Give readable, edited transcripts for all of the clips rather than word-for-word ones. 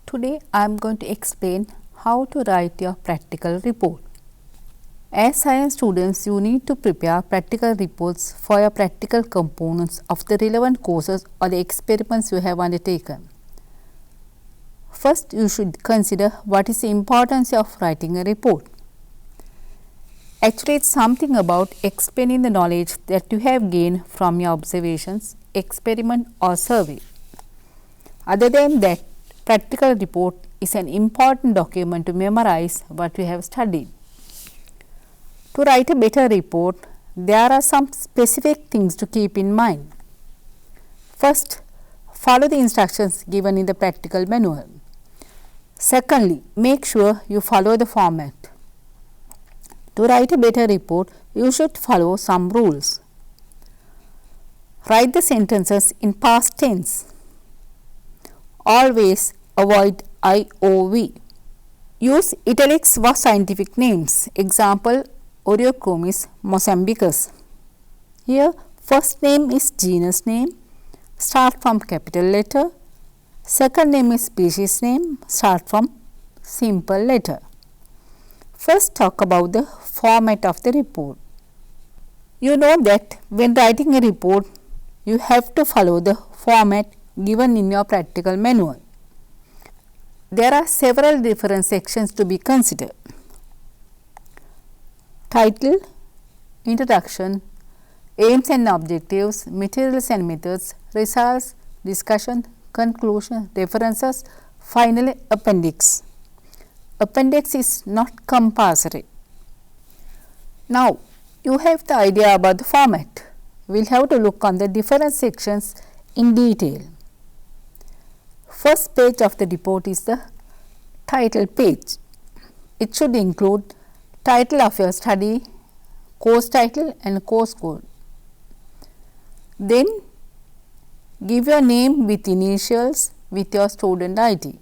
Today I am going to explain how to write your practical report. As science students, you need to prepare practical reports for your practical components of the relevant courses or the experiments you have undertaken. First, you should consider what is the importance of writing a report. Actually, it's something about explaining the knowledge that you have gained from your observations, experiment or survey. Other than that, practical report is an important document to memorize what you have studied. To write a better report, there are some specific things to keep in mind. First, follow the instructions given in the practical manual. Secondly, make sure you follow the format. To write a better report, you should follow some rules. Write the sentences in past tense. Always avoid IOV. Use italics for scientific names. Example, Oreochromis mozambicus. Here, first name is genus name, start from capital letter. Second name is species name, start from simple letter. First, talk about the format of the report. You know that when writing a report, you have to follow the format given in your practical manual. There are several different sections to be considered. Title, introduction, aims and objectives, materials and methods, results, discussion, conclusion, references, finally appendix. Appendix is not compulsory. Now, you have the idea about the format. We will have to look on the different sections in detail. First page of the report is the title page. It should include title of your study, course title and course code. Then give your name with initials with your student ID.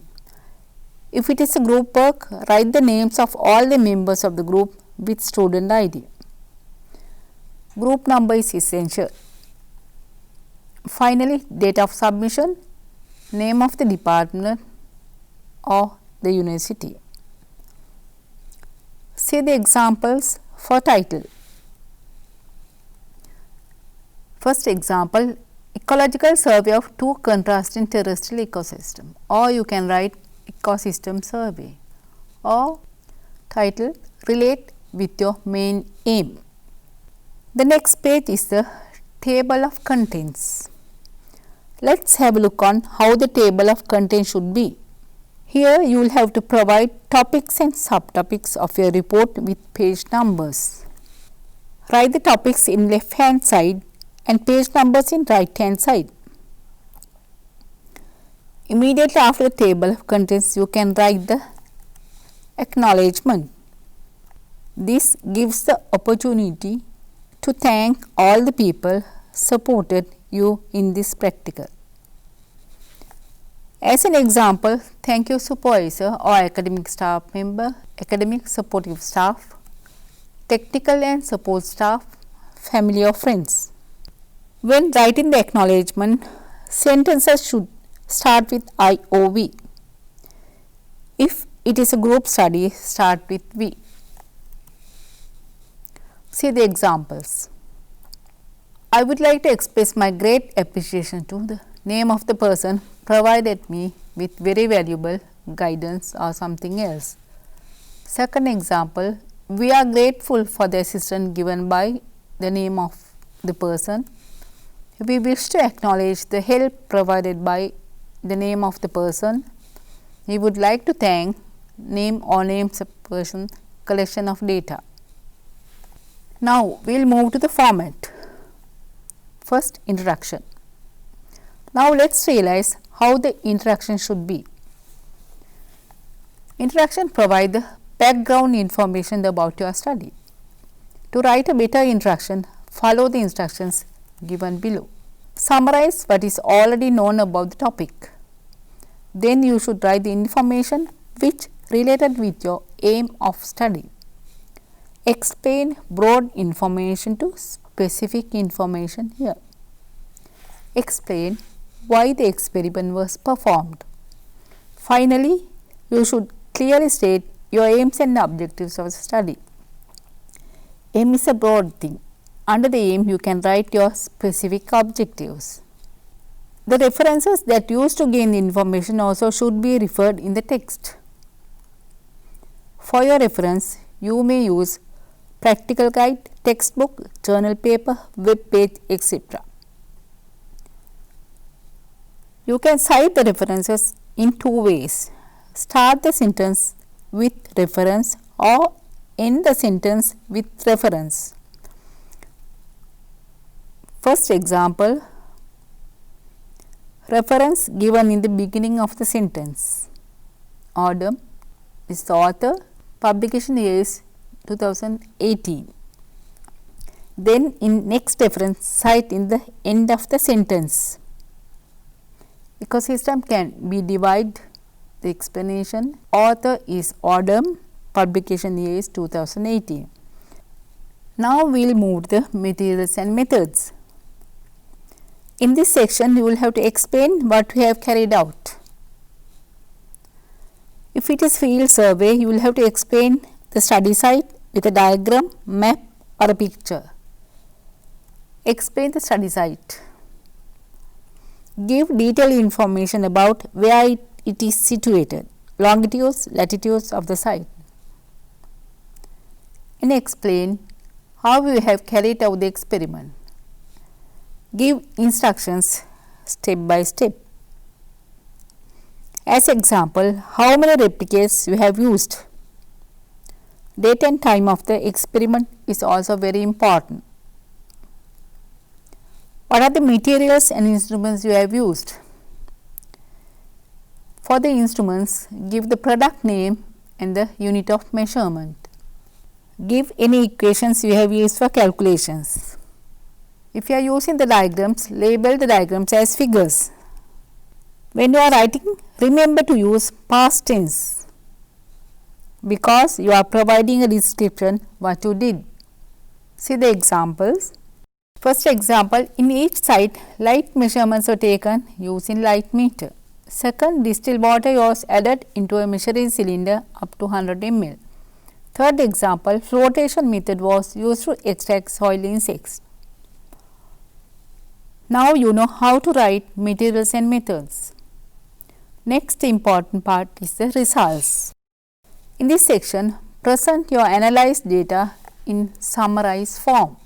If it is a group work, write the names of all the members of the group with student ID. Group number is essential. Finally, date of submission, name of the department or the university. See the examples for title. First example, ecological survey of two contrasting terrestrial ecosystem, or you can write ecosystem survey, or title relate with your main aim. The next page is the table of contents. Let's have a look on how the table of contents should be. Here you will have to provide topics and subtopics of your report with page numbers. Write the topics in left hand side and page numbers in right hand side. Immediately after the table of contents, you can write the acknowledgement. This gives the opportunity to thank all the people supported you in this practical. As an example, thank you supervisor or academic staff member, academic supportive staff, technical and support staff, family or friends. When writing the acknowledgement, sentences should start with IOV. If it is a group study, start with we. See the examples. I would like to express my great appreciation to the name of the person provided me with very valuable guidance or something else. Second example, we are grateful for the assistance given by the name of the person. We wish to acknowledge the help provided by the name of the person. We would like to thank name or names of person collection of data. Now, we will move to the format. First, introduction. Now, let us realize how the introduction should be. Introduction provides the background information about your study. To write a better introduction, follow the instructions given below. Summarize what is already known about the topic. Then you should write the information which related with your aim of study. Explain broad information to specific information here. Explain why the experiment was performed. Finally, you should clearly state your aims and objectives of the study. Aim is a broad thing. Under the aim, you can write your specific objectives. The references that used to gain the information also should be referred in the text. For your reference, you may use practical guide, textbook, journal paper, web page, etc. You can cite the references in two ways. Start the sentence with reference or end the sentence with reference. First example, reference given in the beginning of the sentence. Order is the author, publication year is 2018. Then in next reference, cite in the end of the sentence. Ecosystem can be divided. The explanation, author is Odum, publication year is 2018. Now we will move to the materials and methods. In this section, you will have to explain what we have carried out. If it is field survey, you will have to explain the study site with a diagram, map or a picture. Explain the study site. Give detailed information about where it is situated, longitudes, latitudes of the site. And explain how we have carried out the experiment. Give instructions step by step. As example, how many replicates you have used. Date and time of the experiment is also very important. What are the materials and instruments you have used? For the instruments, give the product name and the unit of measurement. Give any equations you have used for calculations. If you are using the diagrams, label the diagrams as figures. When you are writing, remember to use past tense because you are providing a description what you did. See the examples. First example, in each site, light measurements were taken using light meter. Second, distilled water was added into a measuring cylinder up to 100 ml. Third example, flotation method was used to extract soil insects. Now you know how to write materials and methods. Next important part is the results. In this section, present your analyzed data in summarized form.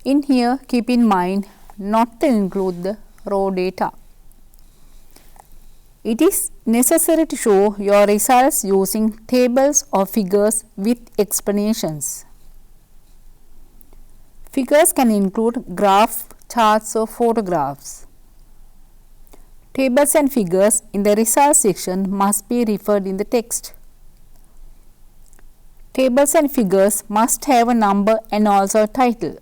In here, keep in mind not to include the raw data. It is necessary to show your results using tables or figures with explanations. Figures can include graphs, charts or photographs. Tables and figures in the results section must be referred in the text. Tables and figures must have a number and also a title.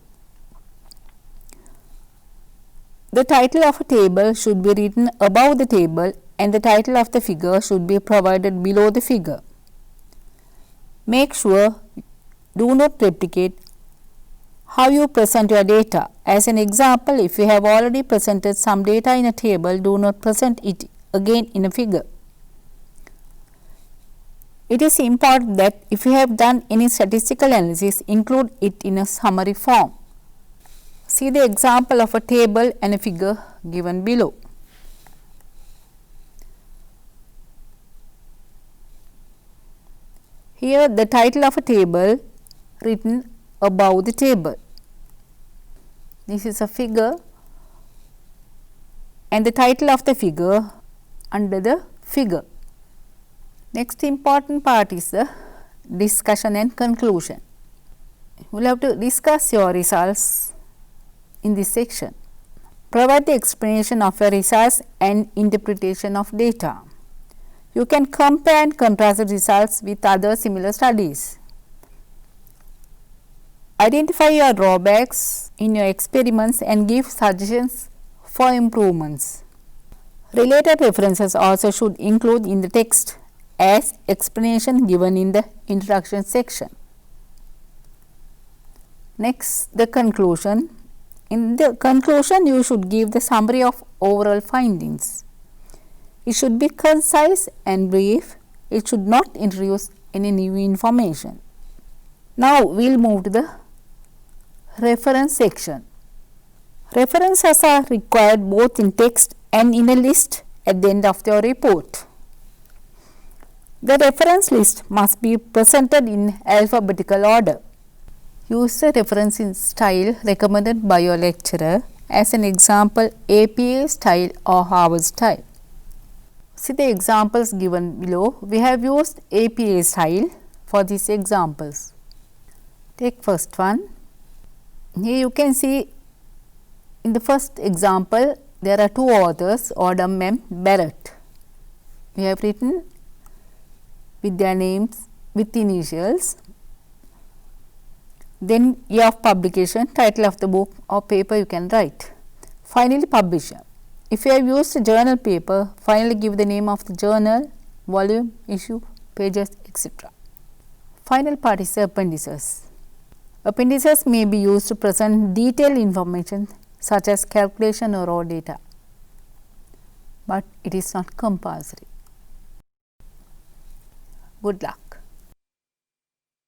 The title of a table should be written above the table and the title of the figure should be provided below the figure. Make sure do not replicate how you present your data. As an example, if you have already presented some data in a table, do not present it again in a figure. It is important that if you have done any statistical analysis, include it in a summary form. See the example of a table and a figure given below. Here the title of a table written above the table. This is a figure and the title of the figure under the figure. Next important part is the discussion and conclusion. You will have to discuss your results in this section. Provide the explanation of your results and interpretation of data. You can compare and contrast the results with other similar studies. Identify your drawbacks in your experiments and give suggestions for improvements. Related references also should include in the text as explanation given in the introduction section. Next, the conclusion. In the conclusion, you should give the summary of overall findings. It should be concise and brief. It should not introduce any new information. Now, we will move to the reference section. References are required both in text and in a list at the end of your report. The reference list must be presented in alphabetical order. Use the referencing style recommended by your lecturer, as an example APA style or Harvard style. See the examples given below. We have used APA style for these examples. Take first one. Here you can see in the first example there are two authors, Odom and Barrett. We have written with their names with initials, then year of publication, title of the book or paper you can write. Finally, publisher. If you have used a journal paper, finally give the name of the journal, volume, issue, pages, etc. Final part is appendices. Appendices may be used to present detailed information such as calculation or raw data, but it is not compulsory. Good luck.